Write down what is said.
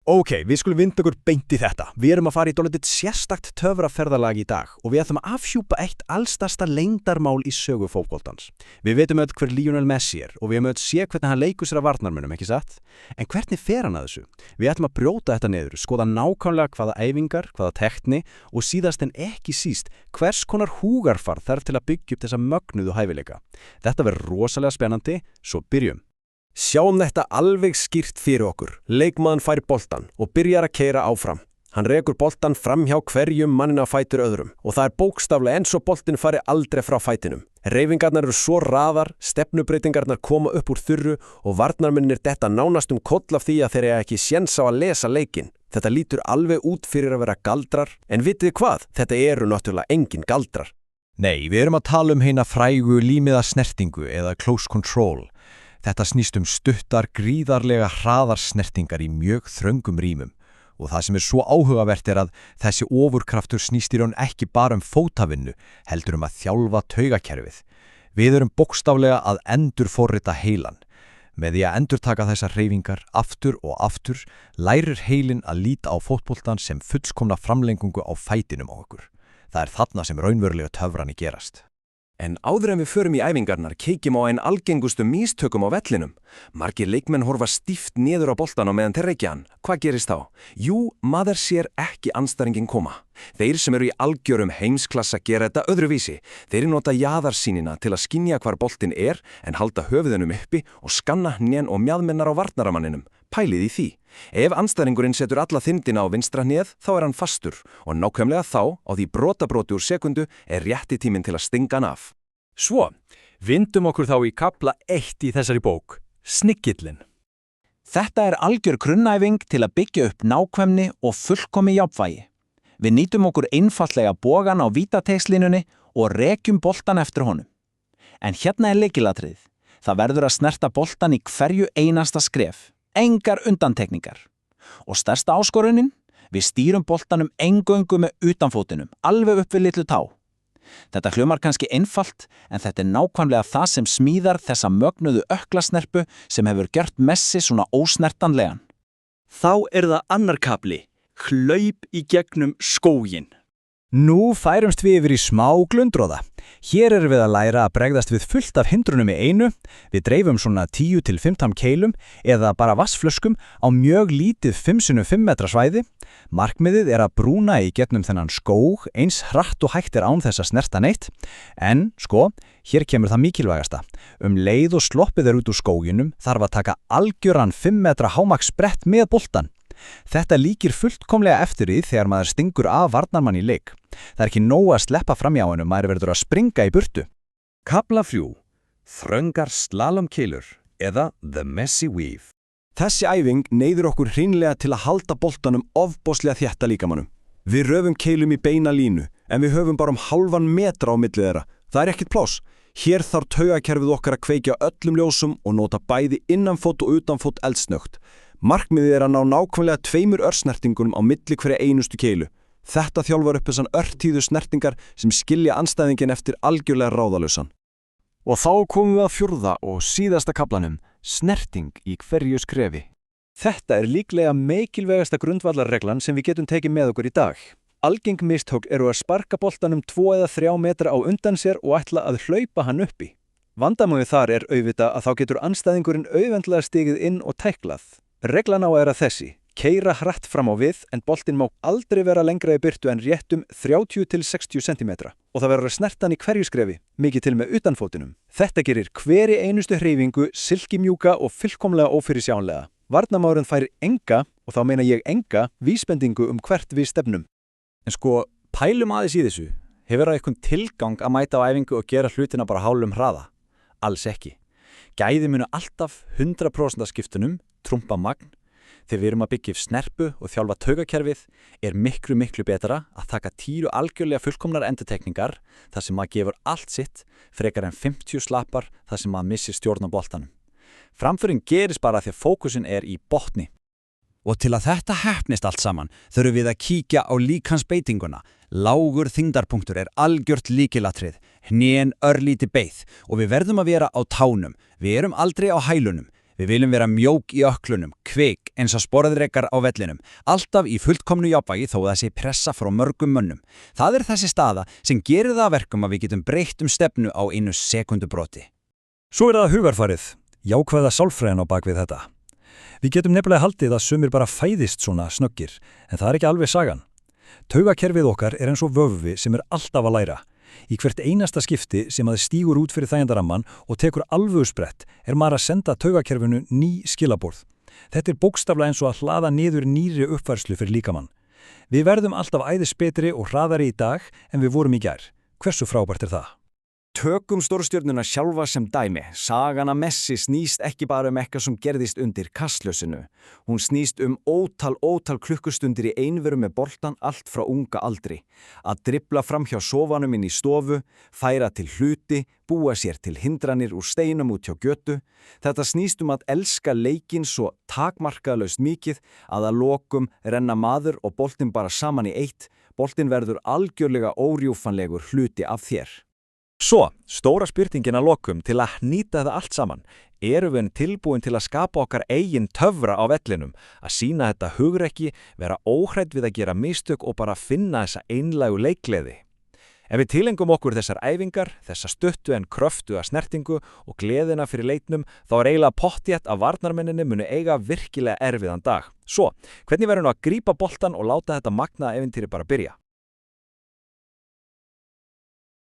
Ok, við skulum vinda okkur beint í þetta. Við erum að fara í dálítið sérstakt töfraferðalag í dag og við ætlum að afhjúpa eitt allstærsta leyndarmál í sögu fótboltans. Við veitum öll hver Lionel Messi og við höfum öll séð hvernig hann leikur sér að varnarmönnum, ekki satt? En hvernig fer hann að þessu? Við ætlum að brjóta þetta niður, skoða nákvæmlega hvaða æfingar, hvaða tekni og síðast en ekki síst hvers konar húgarfar þarf til að byggja upp þessa mögnuðu hæfileika. Þetta verður rosalega spennandi, svo byrjum. Sjáum þetta alveg skýrt fyrir okkur. Leikmaðurinn fær boltan og byrjar að keyra áfram. Hann rekur boltan fram hjá hverjum manninn á fætur öðrum og það bókstaflega eins og boltinn fari aldrei frá fætinum. Hreyfingarnar eru svo hraðar, stefnubreytingarnar koma upp úr þurru og varnarmennirnir detta nánast koll af því að þeir eiga ekki séns á að lesa leikinn. Þetta lítur alveg út fyrir að vera galdrar, en vitið hvað? Þetta eru náttúrulega engin galdrar. Nei, við erum að tala hina frægu límiða snertingu eða close control. Þetta snýst stuttar, gríðarlega hraðar snertingar í mjög þröngum rýmum og það sem svo áhugavert að þessi ofurkraftur snýst í raun ekki bara fótavinnu, heldur að þjálfa taugakerfið. Við erum bókstaflega að endurforrita heilan. Með því að endurtaka þessar hreyfingar aftur og aftur lærir heilinn að líta á fótboltan sem fullkomna framlengingu á fætinum á okkur. Það þarna sem raunverulega töfrani gerast. En áður en við förum í æfingarnar kíkjum á einn algengustu mistökum á vellinum. Margir leikmenn horfa stíft niður á boltan á meðan þeir reykja hann. Hvað gerist þá? Jú, maður sér ekki andstæðinginn koma. Þeir sem eru í algjörum heimsklassa gera þetta öðruvísi. Þeir nota jaðarsýnina til að skynja hvar boltinn en halda höfuðinum uppi og skanna hnén og mjaðmennar á varnaramanninum. Pælið í því. Ef andstæðingurinn setur alla þindina á vinstra hnéð, þá hann fastur og nákvæmlega þá, á því brotabróti úr sekundu, rétti tíminn til að stinga hann af. Svo, vindum okkur þá í kafla 1 í þessari bók, sniggillinn. Þetta algjör grunnæfing til að byggja upp nákvæmni og fullkomi jafnvægi. Við nýtum okkur einfaldlega bogan á vítateigslínunni og rekjum boltan eftir honum. En hérna lykilatriðið. Það verður að snerta boltan í hverju einasta skref. Engar undantekningar. Og stærsta áskorunin, við stýrum boltanum eingöngu með utanfótinum, alveg upp við litlu tá. Þetta hljómar kannski einfalt, en þetta nákvæmlega það sem smíðar þessa mögnuðu ökklasnerpu sem hefur gert Messi svona ósnertanlegan. Þá það annar kafli, hlaup í gegnum skóginn. Nú færumst við yfir í smá glundróða. Hér erum við að læra að bregðast við fullt af hindrunum í einu. Við dreifum svona 10 til 15 keilum eða bara vassflöskum á mjög lítið 5x5 metra svæði. Markmiðið að brúna í gegnum þennan skóg eins hratt og hægt án þess að snerta neitt. En, hér kemur það mikilvægasta. Leið og sloppið út úr skóginum þarf að taka algjöran 5 metra hámarksbrett með boltan. Þetta líkir fullkomlega eftir því þegar maður stingur af varnarmann í leik. Það ekki nóg að sleppa framhjá honum, maður verður að springa í burtu. Kafla 3. Þröngar slalomkeilur eða The Messi Weave. Þessi æfing neyður okkur hreinlega til að halda boltanum ofboðslega þétta líkamannum. Við röfum keilum í beina línu, en við höfum bara hálfan metra á milli þeirra. Það ekkert pláss. Hér þarf taugakerfið okkar að kveikja öllum ljósum og nota bæði innanfót og utanfót eldsnögt. Markmiðið að ná nákvæmlega 2 örsnertingunum á milli hverja einustu keilu. Þetta þjálfar upp þessan örtíðu snertingar sem skilja andstæðingin eftir algjörlega ráðalausan. Og þá komum við að 4. og síðasta kaflanum, snerting í hverju skrefi. Þetta líklega mikilvægasta grundvallarreglan sem við getum tekið með okkur í dag. Algeng mistök eru að sparka boltanum 2 eða 3 metra á undan sér og ætla að hlaupa hann uppi. Vandamálið þar auðvitað að þá getur andstæðingurinn auðveldlega stigið inn og tæklað. Reglan á að þessi, keyra hratt fram á við en boltinn má aldrei vera lengra í byrtu en réttum 30 til 60 cm og það verður að snerta hann í hverju skrefi, mikið til með utanfótinum. Þetta gerir hveri einustu hreyfingu silkimjúka og fullkomlega ófyrirsjánlega. Varnarmaðurinn fær enga, og þá meina ég enga, vísbendingu hvert við stefnum. En pælum aðeins í þessu. Hefur það eitthvað tilgang að mæta á æfingu og gera hlutina bara hálfum hraða? Alls ekki. Gæði munu alltaf 100% af skiptunum, trumpa magn. Þegar við erum að byggja snerpu og þjálfa taugakerfið miklu betra að taka 10 algjörlega fullkomnar endurtekningar þar sem maður gefur allt sitt frekar en 50 slappar þar sem maður missir stjórn á boltanum. Framförin gerist bara því að fókusin í botni. Og til að þetta heppnist allt saman þurfum við að kíkja á líkansbeitinguna. Lágur þyngdarpunktur algjört lykilatrið, hnén örlíti beið og við verðum að vera á tánum. Við erum aldrei á hælunum. Við viljum vera mjók í ökklunum, kvik eins og sporðrekar á vellinum, alltaf í fullkomnu jafnvægi þó það sé pressa frá mörgum mönnum. Það þessi staða sem gerir það að verkum að við getum breytt stefnu á einu sekundubroti. Svo það hugarfarið, jákvæða sálfræðin á bakvið þetta. Við getum nefnilega haldið að sumir bara fæðist svona snöggir, en það ekki alveg sagan. Taugakerfið okkar eins og vöðvi sem alltaf að læra. Í hvert einasta skipti sem að stígur út fyrir þægindaramman og tekur alvögusbrett maður að senda taugakerfinu ný skilaborð. Þetta bókstaflega eins og að hlaða niður nýrri uppfærslu fyrir líkamann. Við verðum alltaf æðisbetri og hraðari í dag en við vorum í gær. Hversu frábært það? Tökum stórstjörnuna sjálfa sem dæmi. Sagan Messi snýst ekki bara eitthvað sem gerðist undir kastljósinu. Hún snýst ótal klukkustundir í einveru með boltan allt frá unga aldri. Að dribbla fram hjá sofanum inn í stofu, færa til hluti, búa sér til hindranir úr steinum út hjá götu. Þetta snýst að elska leikinn svo takmarkaðlaust mikið að lokum renna maður og boltinn bara saman í eitt. Boltinn verður algjörlega órjúfanlegur hluti af þér. Svo, stóra spurningin að lokum til að nýta þetta allt saman. Erum við tilbúin til að skapa okkar eigin töfra á vellinum, að sýna þetta hugrekki, vera óhrædd við að gera mistök og bara finna þessa einlægu leikgleði? Ef við tilengum okkur þessar æfingar, þessa stuttu en kröftuga snertingu og gleðina fyrir leiknum, þá eiginlega pottþétt að varnarmenninni munu eiga virkilega erfiðan dag. Svo, hvernig verðum við að grípa boltan og láta þetta magnaða ævintýri bara byrja?